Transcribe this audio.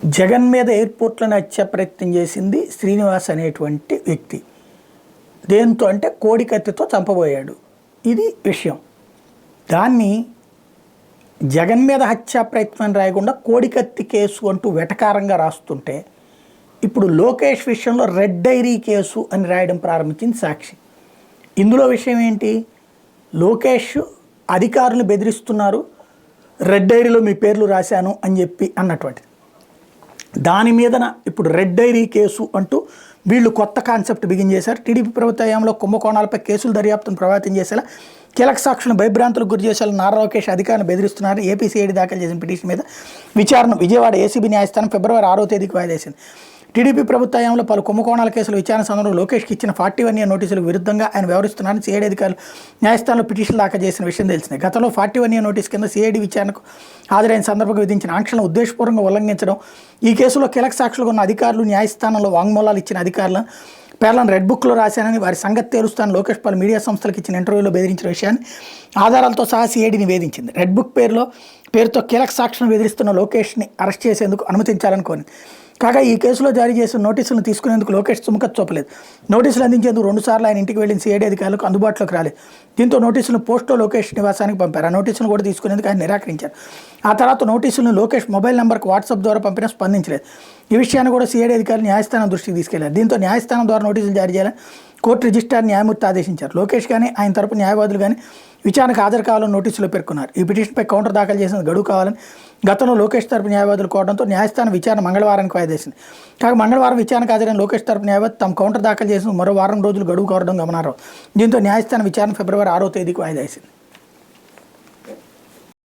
జగన్ మీద ఎయిర్పోర్ట్లను హత్య ప్రయత్నం చేసింది శ్రీనివాస్ అనేటువంటి వ్యక్తి. దేంతో అంటే కోడికత్తితో చంపబోయాడు. ఇది విషయం. దాన్ని జగన్ మీద హత్యా ప్రయత్నం రాయకుండా కోడికత్తి కేసు అంటూ వెటకారంగా రాస్తుంటే ఇప్పుడు లోకేష్ విషయంలో రెడ్ డైరీ కేసు అని రాయడం ప్రారంభించింది సాక్షి. ఇందులో విషయం ఏంటి? లోకేష్ అధికారులు బెదిరిస్తున్నారు, రెడ్ డైరీలో మీ పేర్లు రాశాను అని చెప్పి అన్నటువంటిది. దాని మీదన ఇప్పుడు రెడ్ డైరీ కేసు అంటూ వీళ్ళు కొత్త కాన్సెప్ట్ బిగిన్ చేశారు. టీడీపీ ప్రభుత్వ హయాంలో కుంభకోణాలపై కేసులు దర్యాప్తును ప్రభావితం చేసేలా కీలక సాక్షులను భయభ్రాంతులకు గురి చేసేలా నారా లోకేష్ అధికారులను బెదిరిస్తున్నారు. ఏపీసీఐడి దాఖలు చేసిన పిటిషన్ మీద విచారణ విజయవాడ ఏసీబీ న్యాయస్థానం ఫిబ్రవరి 6వ తేదీకి వాయిదా వేసింది. టీడీపీ ప్రభుత్వ హయాంలో పలు కుంభకోణాల కేసులు విచారణ సందర్భంలో లోకేష్కి ఇచ్చిన 41A నోటీసులకు విరుద్ధంగా ఆయన వ్యవహరిస్తున్నారని సిఐడి అధికారులు న్యాయస్థానంలో పిటిషన్ దాఖలు చేసిన విషయం తెలిసిందే. గతంలో 41A నోటీస్ కింద సిఐడి విచారణకు హాజరైన సందర్భంగా విధించిన ఆంక్షలను ఉద్దేశపూర్వకంగా ఉల్లంఘించడం, ఈ కేసులో కీలక సాక్షులుగా ఉన్న అధికారులు న్యాయస్థానంలో వాంగ్మూలాలు ఇచ్చిన అధికారులను పేర్లను రెడ్ బుక్లో రాశానని వారి సంగతి తేలుస్తాను లోకేష్ పలు మీడియా సంస్థలకు ఇచ్చిన ఇంటర్వ్యూలో బెదిరించిన విషయాన్ని ఆధారాలతో సహా సిఐడిని వేధించింది. రెడ్ బుక్ పేరుతో కీలక సాక్షులను బెదిరిస్తున్న లోకేష్ని అరెస్ట్ చేసేందుకు అనుమతించాలని కోరింది. కాగా ఈ కేసులో జారీ చేసిన నోటీసులను తీసుకునేందుకు లోకేష్ సుముఖత చూపలేదు. నోటీసులు అందించేందుకు 2 సార్లు ఆయన ఇంటికి వెళ్లిన సిఐడి అధికారులకు అందుబాటులోకి రాలేదు. దీంతో నోటీసులను పోస్టులో లోకేష్ నివాసానికి పంపారు. ఆ నోటీసులను కూడా తీసుకునేందుకు ఆయన నిరాకరించారు. ఆ తర్వాత నోటీసులను లోకేష్ మొబైల్ నెంబర్కు వాట్సాప్ ద్వారా పంపినా స్పందించలేదు. ఈ విషయాన్ని కూడా సిఐడి అధికారులు న్యాయస్థానం దృష్టికి తీసుకెళ్లారు. దీంతో న్యాయస్థానం ద్వారా నోటీసులు జారీ చేయాలని కోర్టు రిజిస్ట్రార్ న్యాయమూర్తి ఆదేశించారు. లోకేష్ కానీ ఆయన తరపు న్యాయవాదులు కానీ విచారణకు హాజరు కావాలని నోటీసులో పేర్కొన్నారు. ఈ పిటిషన్పై కౌంటర్ దాఖలు చేసిన గడువు కావాలని గతంలో లోకేష్ తరపు న్యాయవాదులు కోవడంతో న్యాయస్థానం విచారణ మంగళవారానికి వాయిదా వేసింది. కాగా మంగళవారం విచారణకు హాజరైన లోకేష్ తరపు న్యాయవాది తమ కౌంటర్ దాఖలు చేసిన మరో వారం రోజులు గడువు కోరడం గమనార్హం. దీంతో న్యాయస్థానం విచారణ ఫిబ్రవరి 6వ తేదీకి వాయిదా వేసింది.